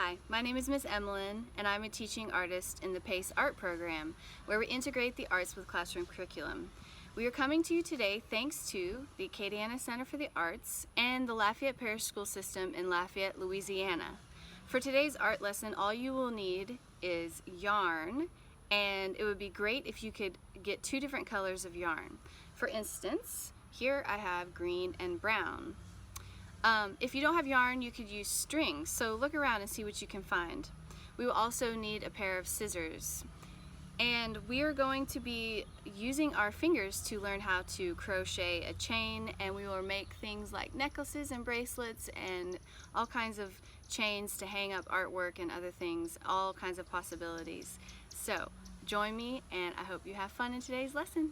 Hi, my name is Miss Emolyn, and I'm a teaching artist in the PACE art program, where we integrate the arts with classroom curriculum. We are coming to you today thanks to the Acadiana Center for the Arts and the Lafayette Parish School System in Lafayette, Louisiana. For today's art lesson, all you will need is yarn, and it would be great if you could get 2 different colors of yarn. For instance, here I have green and brown. If you don't have yarn, you could use string, so look around and see what you can find. We will also need a pair of scissors. And we are going to be using our fingers to learn how to crochet a chain, and we will make things like necklaces and bracelets and all kinds of chains to hang up artwork and other things, all kinds of possibilities. So join me, and I hope you have fun in today's lesson.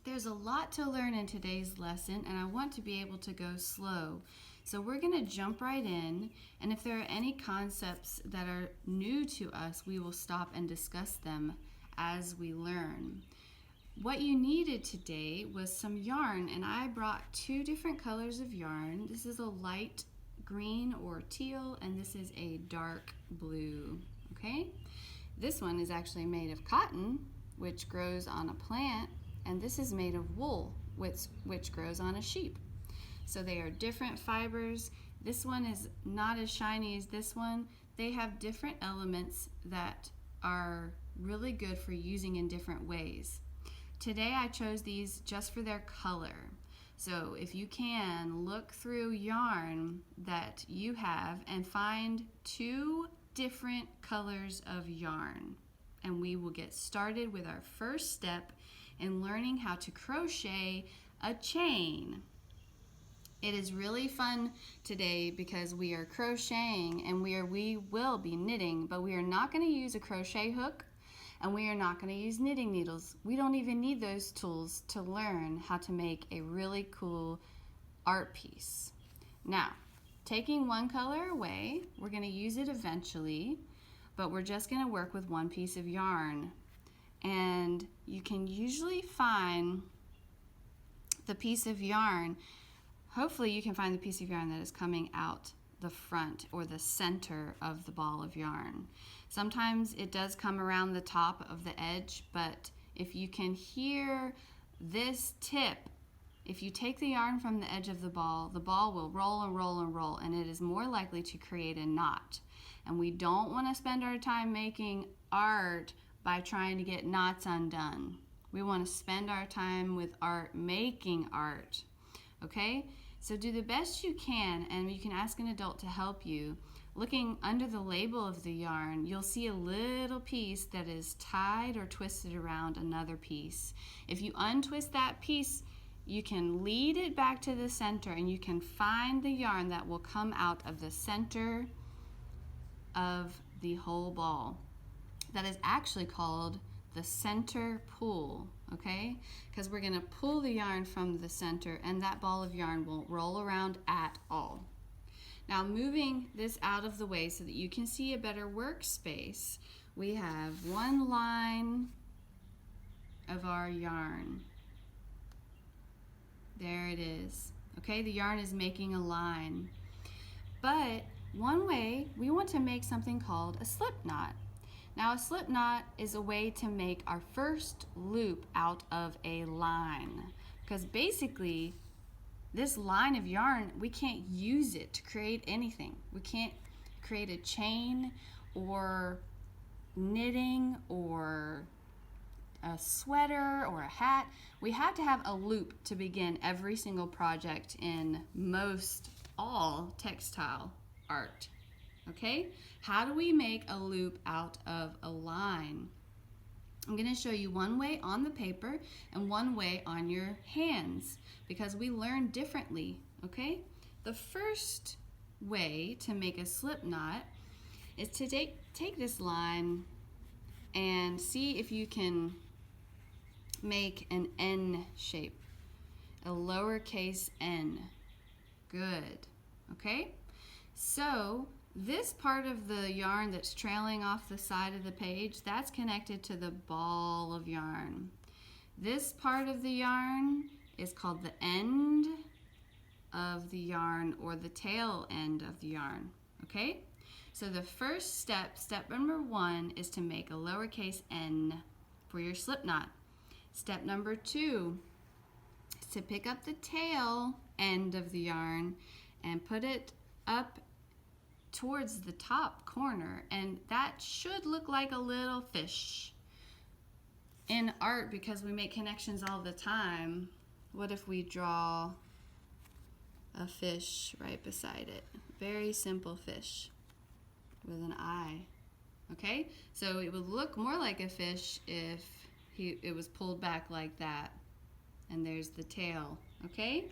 There's a lot to learn in today's lesson, and I want to be able to go slow. So we're going to jump right in, and if there are any concepts that are new to us, we will stop and discuss them as we learn. What you needed today was some yarn, and I brought 2 different colors of yarn. This is a light green or teal, and this is a dark blue, okay? This one is actually made of cotton, which grows on a plant, and this is made of wool, which grows on a sheep. So they are different fibers. This one is not as shiny as this one. They have different elements that are really good for using in different ways. Today I chose these just for their color. So if you can, look through yarn that you have and find 2 different colors of yarn. And we will get started with our first step in learning how to crochet a chain. It is really fun today because we are crocheting and we will be knitting, but we are not going to use a crochet hook and we are not going to use knitting needles. We don't even need those tools to learn how to make a really cool art piece. Now, taking one color away, we're going to use it eventually, but we're just going to work with 1 piece of yarn. And you can usually find the piece of yarn, hopefully you can find the piece of yarn that is coming out the front or the center of the ball of yarn. Sometimes it does come around the top of the edge, but if you can hear this tip, if you take the yarn from the edge of the ball will roll and roll and roll, and it is more likely to create a knot. And we don't want to spend our time making art by trying to get knots undone. We want to spend our time with art making art, okay? So do the best you can, and you can ask an adult to help you. Looking under the label of the yarn, you'll see a little piece that is tied or twisted around another piece. If you untwist that piece, you can lead it back to the center, and you can find the yarn that will come out of the center of the whole ball. That is actually called the center pull, okay? Because we're going to pull the yarn from the center, and that ball of yarn won't roll around at all. Now, moving this out of the way so that you can see a better workspace, we have 1 line of our yarn. There it is. Okay, the yarn is making a line. But one way, we want to make something called a slip knot. Now, a slip knot is a way to make our first loop out of a line, because basically this line of yarn, we can't use it to create anything. We can't create a chain or knitting or a sweater or a hat. We have to have a loop to begin every single project in most all textile art. Okay, how do we make a loop out of a line? I'm going to show you one way on the paper and one way on your hands because we learn differently, okay? The first way to make a slip knot is to take this line and see if you can make an N shape, a lowercase n. Good, okay? So this part of the yarn that's trailing off the side of the page, that's connected to the ball of yarn. This part of the yarn is called the end of the yarn or the tail end of the yarn. okay? So the first step, step number 1, is to make a lowercase n for your slip knot. Step number 2 is to pick up the tail end of the yarn and put it up towards the top corner, and that should look like a little fish. In art, because we make connections all the time, what if we draw a fish right beside it? Very simple fish with an eye. Okay, so it would look more like a fish if it was pulled back like that, and there's the tail. Okay,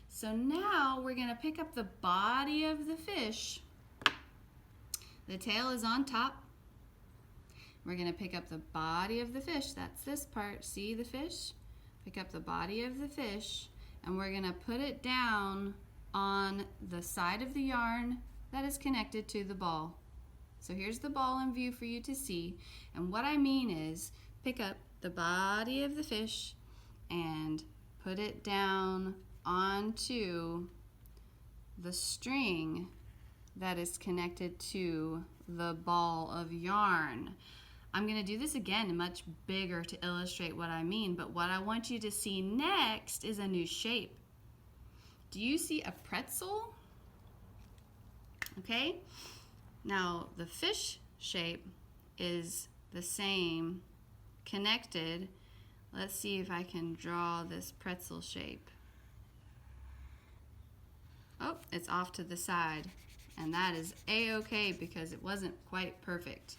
so now we're going to pick up the body of the fish. The tail is on top. We're going to pick up the body of the fish. That's this part. See the fish? Pick up the body of the fish, and we're going to put it down on the side of the yarn that is connected to the ball. So here's the ball in view for you to see. And what I mean is, pick up the body of the fish and put it down onto the string that is connected to the ball of yarn. I'm going to do this again much bigger to illustrate what I mean, but what I want you to see next is a new shape. Do you see a pretzel? Okay, now the fish shape is the same, connected. Let's see if I can draw this pretzel shape. Oh, it's off to the side, and that is a-okay because it wasn't quite perfect.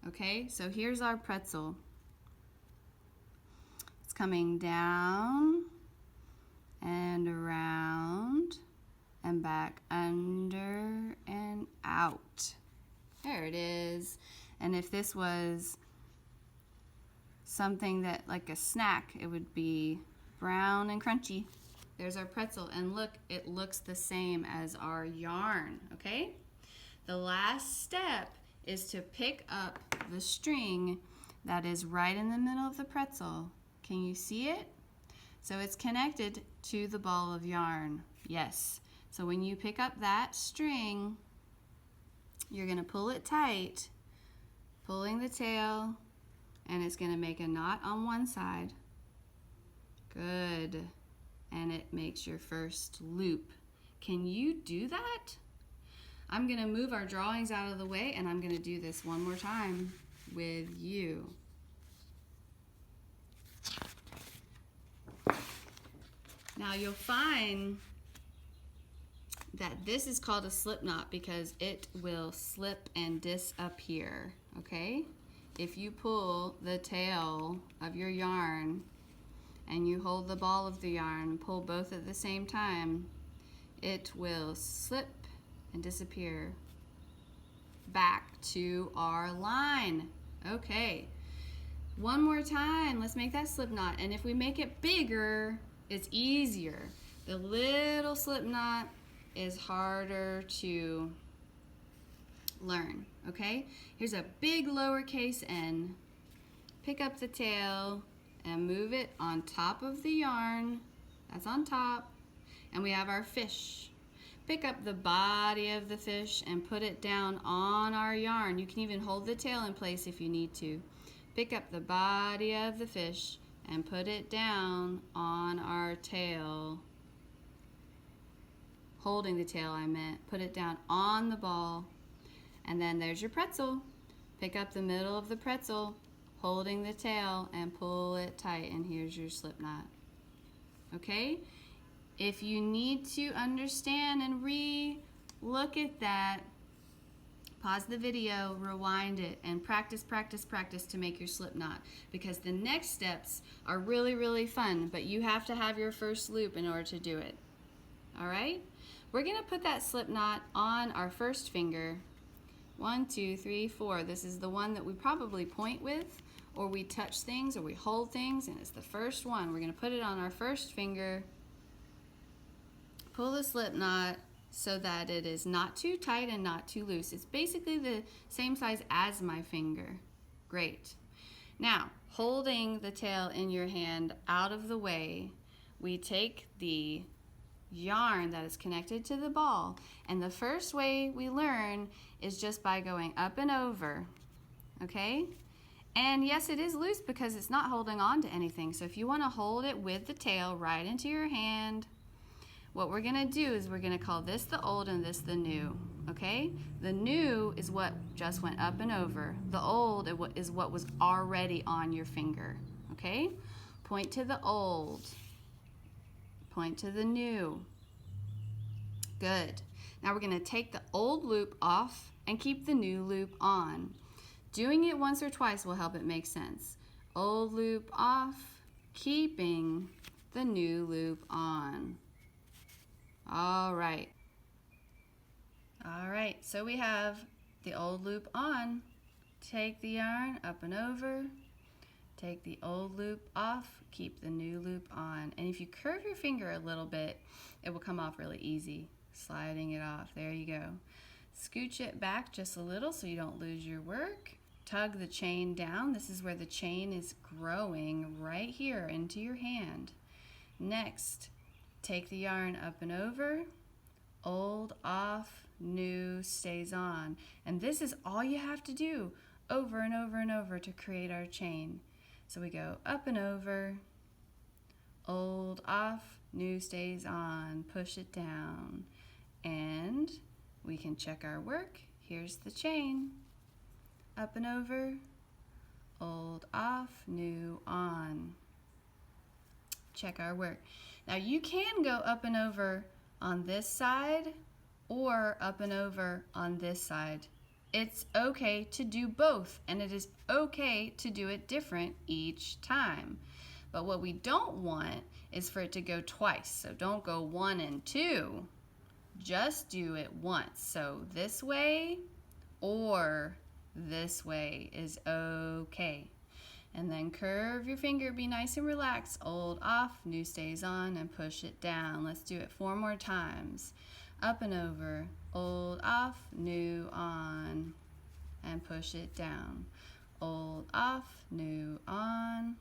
Okay, so here's our pretzel. It's coming down and around and back under and out. There it is. And if this was something that like a snack, it would be brown and crunchy. There's our pretzel, and look, it looks the same as our yarn, okay? The last step is to pick up the string that is right in the middle of the pretzel. Can you see it? So it's connected to the ball of yarn. Yes. So when you pick up that string, you're going to pull it tight, pulling the tail, and it's going to make a knot on one side. Good. And it makes your first loop. Can you do that? I'm going to move our drawings out of the way, and I'm going to do this one more time with you. Now you'll find that this is called a slip knot because it will slip and disappear, okay? If you pull the tail of your yarn and you hold the ball of the yarn and pull both at the same time, it will slip and disappear back to our line. Okay, one more time, let's make that slip knot, and if we make it bigger, it's easier. The little slip knot is harder to learn, okay? Here's a big lowercase n. Pick up the tail and move it on top of the yarn. That's on top. And we have our fish. Pick up the body of the fish and put it down on our yarn. You can even hold the tail in place if you need to. Pick up the body of the fish and put it down on our tail. Holding the tail, I meant. Put it down on the ball. And then there's your pretzel. Pick up the middle of the pretzel, holding the tail, and pull it tight, and here's your slip knot. Okay? If you need to understand and re-look at that, pause the video, rewind it, and practice, practice, practice to make your slip knot, because the next steps are really, really fun, but you have to have your first loop in order to do it. All right? We're going to put that slip knot on our first finger. 1, 2, 3, 4. This is the one that we probably point with, or we touch things, or we hold things, and it's the first one. We're going to put it on our first finger. Pull the slip knot so that it is not too tight and not too loose. It's basically the same size as my finger. Great. Now, holding the tail in your hand out of the way, we take the yarn that is connected to the ball. And the first way we learn is just by going up and over, okay? And yes, it is loose because it's not holding on to anything. So if you want to hold it with the tail right into your hand, what we're going to do is we're going to call this the old and this the new, okay? The new is what just went up and over. The old is what was already on your finger, okay? Point to the old. Point to the new. Good. Now we're going to take the old loop off and keep the new loop on. Doing it once or twice will help it make sense. Old loop off, keeping the new loop on. All right. All right, so we have the old loop on. Take the yarn up and over. Take the old loop off, keep the new loop on. And if you curve your finger a little bit, it will come off really easy. Sliding it off, there you go. Scooch it back just a little so you don't lose your work. Tug the chain down. This is where the chain is growing right here into your hand. Next, take the yarn up and over. Old off, new stays on. And this is all you have to do over and over and over to create our chain. So we go up and over, old off, new stays on, push it down, and we can check our work. Here's the chain. Up and over, old off, new on. Check our work. Now you can go up and over on this side or up and over on this side. It's okay to do both, and it is okay to do it different each time. But what we don't want is for it to go twice. So don't go 1 and 2. Just do it once. So this way or this way is okay. And then curve your finger, be nice and relaxed. Old off, new stays on, and push it down. Let's do it 4 more times. Up and over, old off, new on, and push it down. Old off, new on,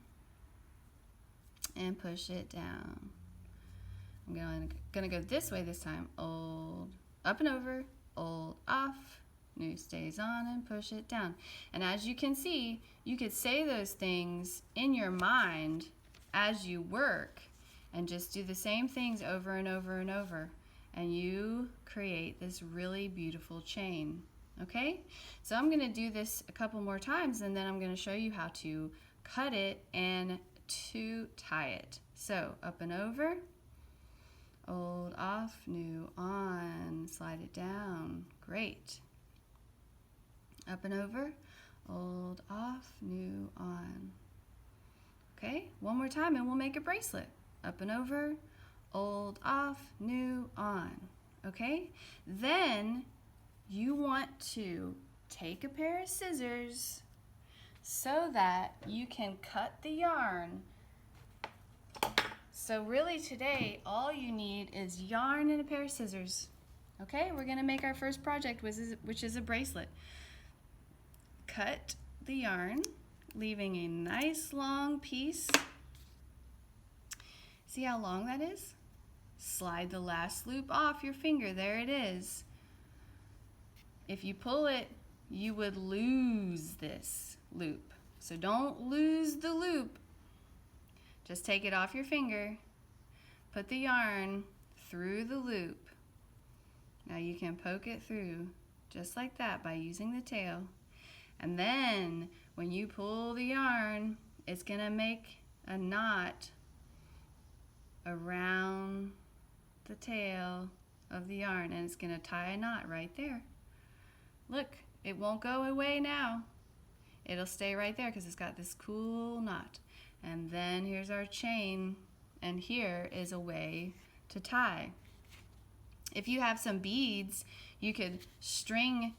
and push it down. I'm gonna go this way this time. Old, up and over, old off, new stays on, and push it down. And as you can see, you could say those things in your mind as you work and just do the same things over and over and over. And you create this really beautiful chain, okay? So I'm gonna do this a couple more times and then I'm gonna show you how to cut it and to tie it. So up and over, old off, new on, slide it down, great. Up and over, old off, new on. Okay, one more time and we'll make a bracelet. Up and over, old off, new on. Okay, then you want to take a pair of scissors so that you can cut the yarn. So really today all you need is yarn and a pair of scissors. Okay, we're gonna make our first project, which is a bracelet. Cut the yarn, leaving a nice long piece. See how long that is? Slide the last loop off your finger. There it is. If you pull it, you would lose this loop. So don't lose the loop. Just take it off your finger. Put the yarn through the loop. Now you can poke it through just like that by using the tail. And then when you pull the yarn, it's gonna make a knot around the tail of the yarn, and it's gonna tie a knot right there. Look, it won't go away now. It'll stay right there because it's got this cool knot. And then here's our chain, and here is a way to tie. If you have some beads, you could string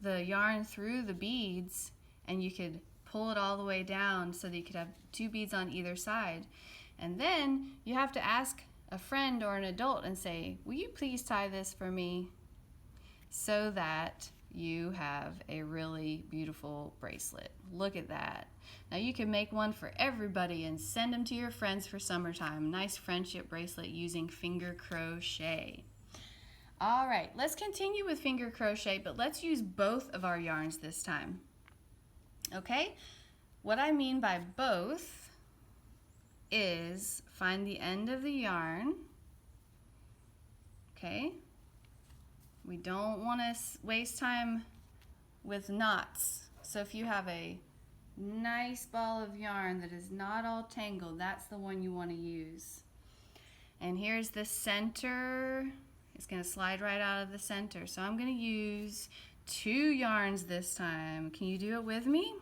the yarn through the beads and you could pull it all the way down so that you could have 2 beads on either side. And then you have to ask a friend or an adult and say, will you please tie this for me, so that you have a really beautiful bracelet. Look at that. Now you can make one for everybody and send them to your friends for summertime. Nice friendship bracelet using finger crochet. All right, let's continue with finger crochet, but let's use both of our yarns this time. Okay, what I mean by both is find the end of the yarn. Okay, we don't want to waste time with knots. So if you have a nice ball of yarn that is not all tangled, that's the one you want to use. And here's the center. It's going to slide right out of the center. So I'm going to use 2 yarns this time. Can you do it with me?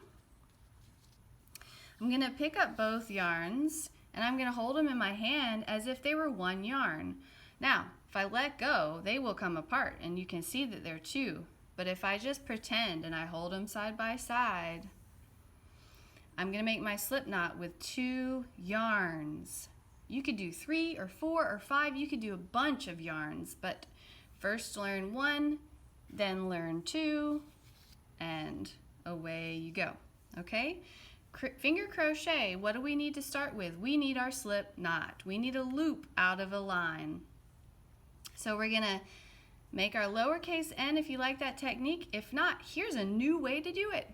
I'm going to pick up both yarns and I'm going to hold them in my hand as if they were 1 yarn. Now, if I let go, they will come apart and you can see that they're 2. But if I just pretend and I hold them side by side, I'm going to make my slip knot with 2 yarns. You could do 3 or 4 or 5. You could do a bunch of yarns, but first learn 1, then learn 2, and away you go. Okay? Finger crochet, what do we need to start with? We need our slip knot. We need a loop out of a line. So we're going to make our lowercase n if you like that technique. If not, here's a new way to do it.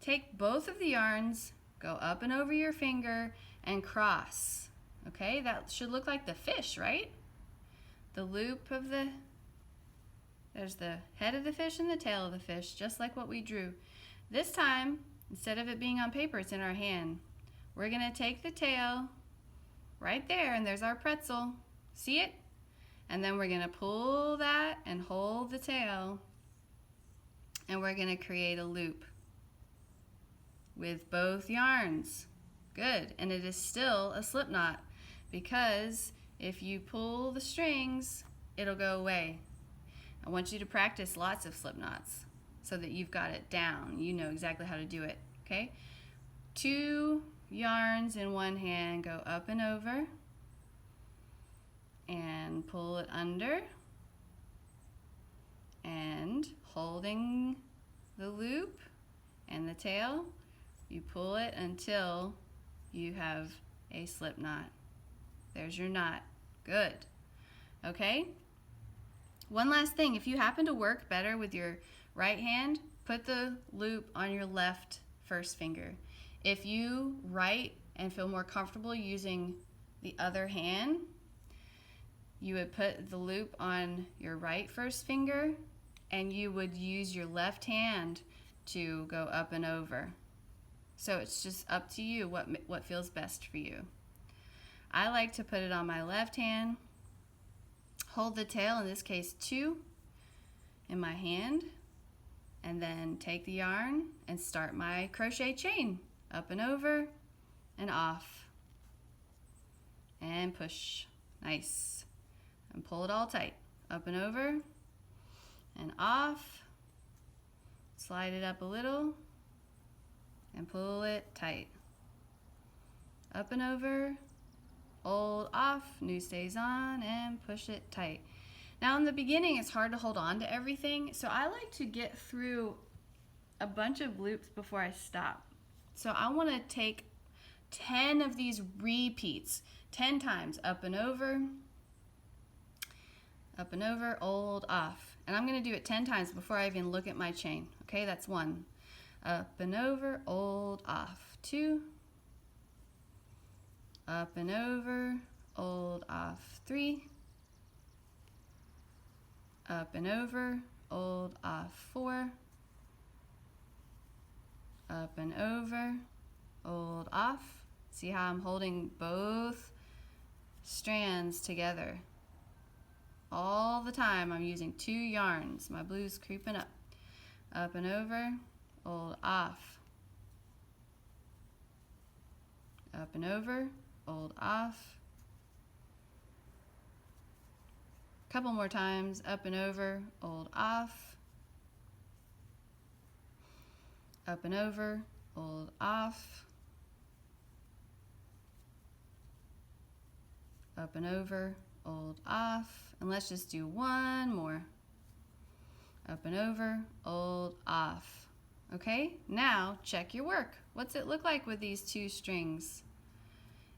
Take both of the yarns, go up and over your finger, and cross. Okay, that should look like the fish, right? The loop of there's the head of the fish and the tail of the fish, just like what we drew. This time, instead of it being on paper, it's in our hand. We're going to take the tail right there, and there's our pretzel. See it? And then we're going to pull that and hold the tail, and we're going to create a loop with both yarns. Good, and it is still a slip knot because if you pull the strings, it'll go away. I want you to practice lots of slip knots so that you've got it down. You know exactly how to do it, okay? 2 yarns in one hand, go up and over and pull it under, and holding the loop and the tail, you pull it until you have a slip knot. There's your knot. Good. Okay? One last thing, if you happen to work better with your right hand, put the loop on your left first finger. If you write and feel more comfortable using the other hand, you would put the loop on your right first finger and you would use your left hand to go up and over. So it's just up to you what feels best for you. I like to put it on my left hand, hold the tail, in this case 2, in my hand, and then take the yarn and start my crochet chain. Up and over and off. And push. Nice. And pull it all tight. Up and over and off. Slide it up a little and pull it tight. Up and over, hold off, new stays on, and push it tight. Now in the beginning it's hard to hold on to everything, so I like to get through a bunch of loops before I stop. So I want to take 10 of these repeats, 10 times, up and over, hold off. And I'm going to do it 10 times before I even look at my chain. Okay, that's 1. Up and over, hold off. 2. Up and over, hold off. 3. Up and over, hold off. 4. Up and over, hold off. See how I'm holding both strands together. All the time I'm using 2 yarns. My blue's creeping up. Up and over, hold off. Up and over, hold off. Couple more times, up and over, hold off. Up and over, hold off. Up and over, hold off. And let's just do one more. up and over, old, off. Okay, now check your work. What's it look like with these two strings?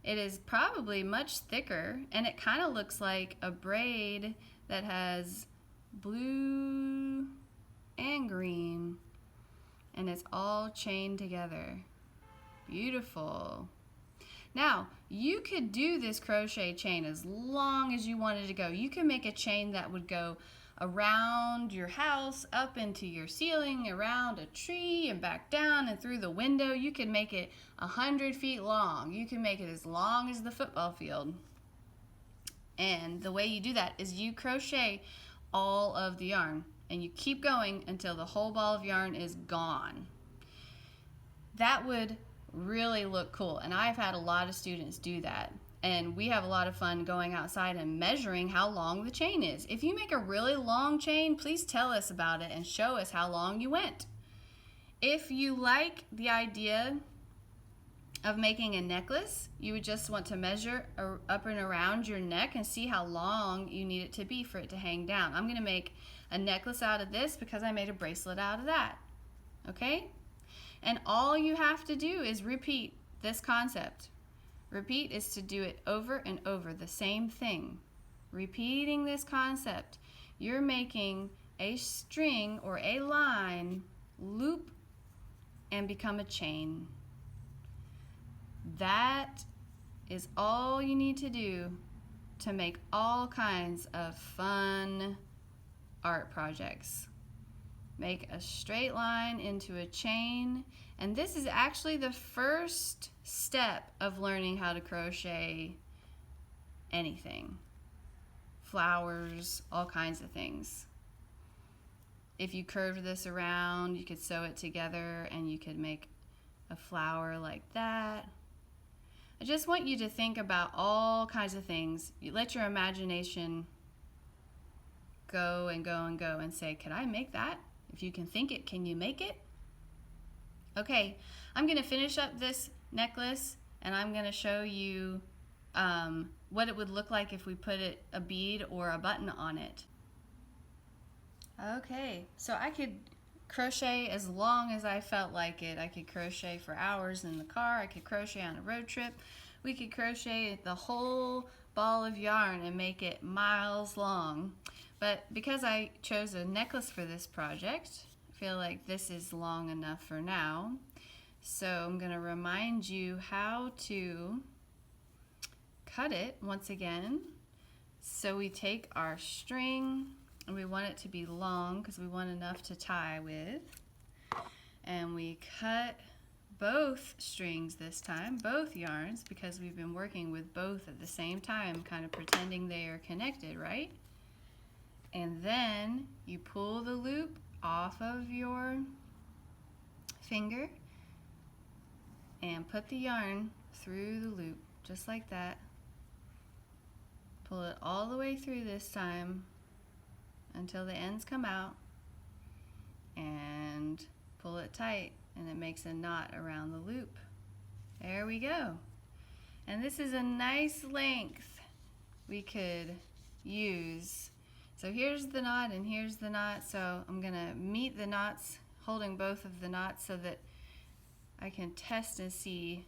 It is probably much thicker, and it kind of looks like a braid that has blue and green, and it's all chained together. Beautiful. Now, you could do this crochet chain as long as you wanted to go. You can make a chain that would go around your house, up into your ceiling, around a tree, and back down and through the window. You can make it 100 feet long. You can make it as long as the football field. And the way you do that is you crochet all of the yarn, and you keep going until the whole ball of yarn is gone. That would really look cool, and I've had a lot of students do that. And we have a lot of fun going outside and measuring how long the chain is. If you make a really long chain, please tell us about it and show us how long you went. If you like the idea of making a necklace, you would just want to measure up and around your neck and see how long you need it to be for it to hang down. I'm going to make a necklace out of this because I made a bracelet out of that. Okay? And all you have to do is repeat this concept. Repeat is to do it over and over, the same thing. Repeating this concept, you're making a string or a line loop and become a chain. That is all you need to do to make all kinds of fun art projects. Make a straight line into a chain, and this is actually the first step of learning how to crochet anything. Flowers, all kinds of things. If you curved this around, you could sew it together and you could make a flower like that. I just want you to think about all kinds of things. You let your imagination go and go and go and say, could I make that? If you can think it, can you make it? Okay, I'm going to finish up this necklace and I'm going to show you what it would look like if we put a bead or a button on it. Okay, so I could crochet as long as I felt like it. I could crochet for hours in the car. I could crochet on a road trip. We could crochet the whole ball of yarn and make it miles long. But because I chose a necklace for this project, I feel like this is long enough for now. So I'm going to remind you how to cut it once again. So we take our string, and we want it to be long because we want enough to tie with. And we cut both strings this time, both yarns, because we've been working with both at the same time, kind of pretending they are connected, right? And then you pull the loop off of your finger and put the yarn through the loop, just like that. Pull it all the way through this time until the ends come out, and pull it tight, and it makes a knot around the loop. There we go. And this is a nice length we could use. So here's the knot and here's the knot. So I'm going to meet the knots, holding both of the knots so that I can test and see.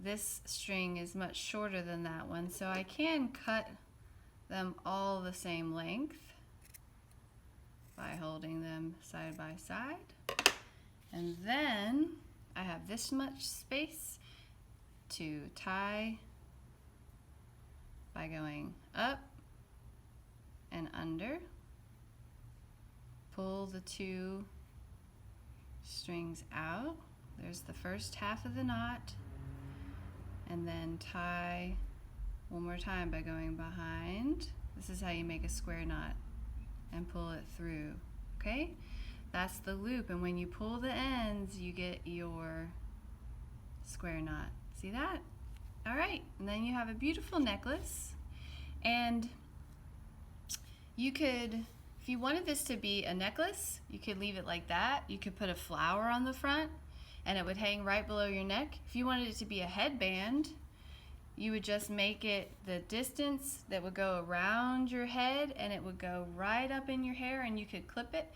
This string is much shorter than that one, so I can cut them all the same length by holding them side by side. And then I have this much space to tie by going up and under. Pull the two strings out. There's the first half of the knot. And then tie one more time by going behind. This is how you make a square knot, and pull it through. Okay? That's the loop, and when you pull the ends, you get your square knot. See that? All right, and then you have a beautiful necklace. And you could, if you wanted this to be a necklace, you could leave it like that. You could put a flower on the front, and it would hang right below your neck. If you wanted it to be a headband, you would just make it the distance that would go around your head, and it would go right up in your hair, and you could clip it.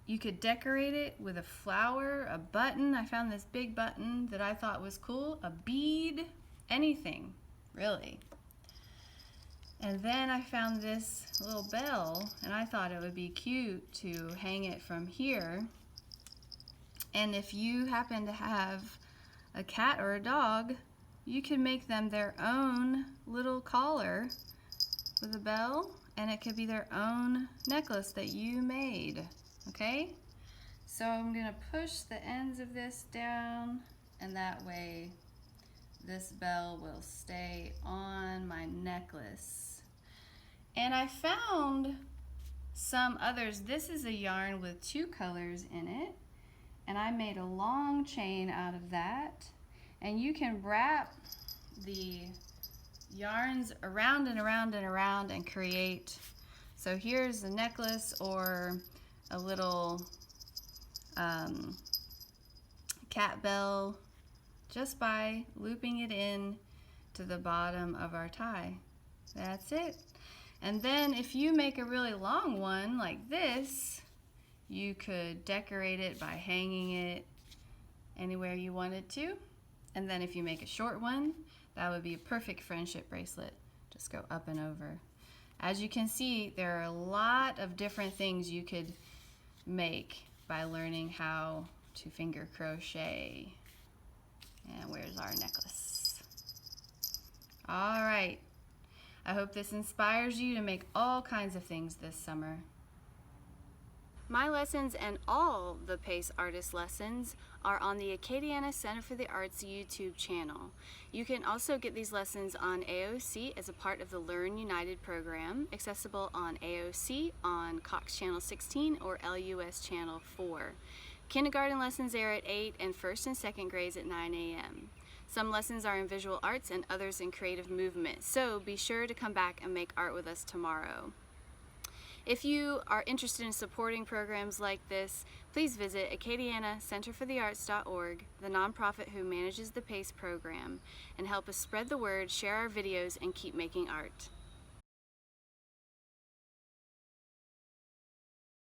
You could decorate it with a flower, a button. I found this big button that I thought was cool, a bead, anything, really. And then I found this little bell, and I thought it would be cute to hang it from here. And if you happen to have a cat or a dog, you can make them their own little collar with a bell, and it could be their own necklace that you made, okay? So I'm gonna push the ends of this down, and that way this bell will stay on my necklace. And I found some others. This is a yarn with 2 colors in it, and I made a long chain out of that. And you can wrap the yarns around and around and around and create. So here's a necklace or a little cat bell just by looping it in to the bottom of our tie. That's it. And then if you make a really long one like this, you could decorate it by hanging it anywhere you wanted to. And then if you make a short one, that would be a perfect friendship bracelet. Just go up and over. As you can see, there are a lot of different things you could make by learning how to finger crochet. And where's our necklace? All right. I hope this inspires you to make all kinds of things this summer. My lessons and all the PACE artist lessons are on the Acadiana Center for the Arts YouTube channel. You can also get these lessons on AOC as a part of the Learn United program, accessible on AOC on Cox Channel 16 or LUS Channel 4. Kindergarten lessons air at 8 and 1st and 2nd grades at 9 a.m. Some lessons are in visual arts and others in creative movement, so be sure to come back and make art with us tomorrow. If you are interested in supporting programs like this, please visit AcadianaCenterForTheArts.org, the nonprofit who manages the PACE program, and help us spread the word, share our videos, and keep making art.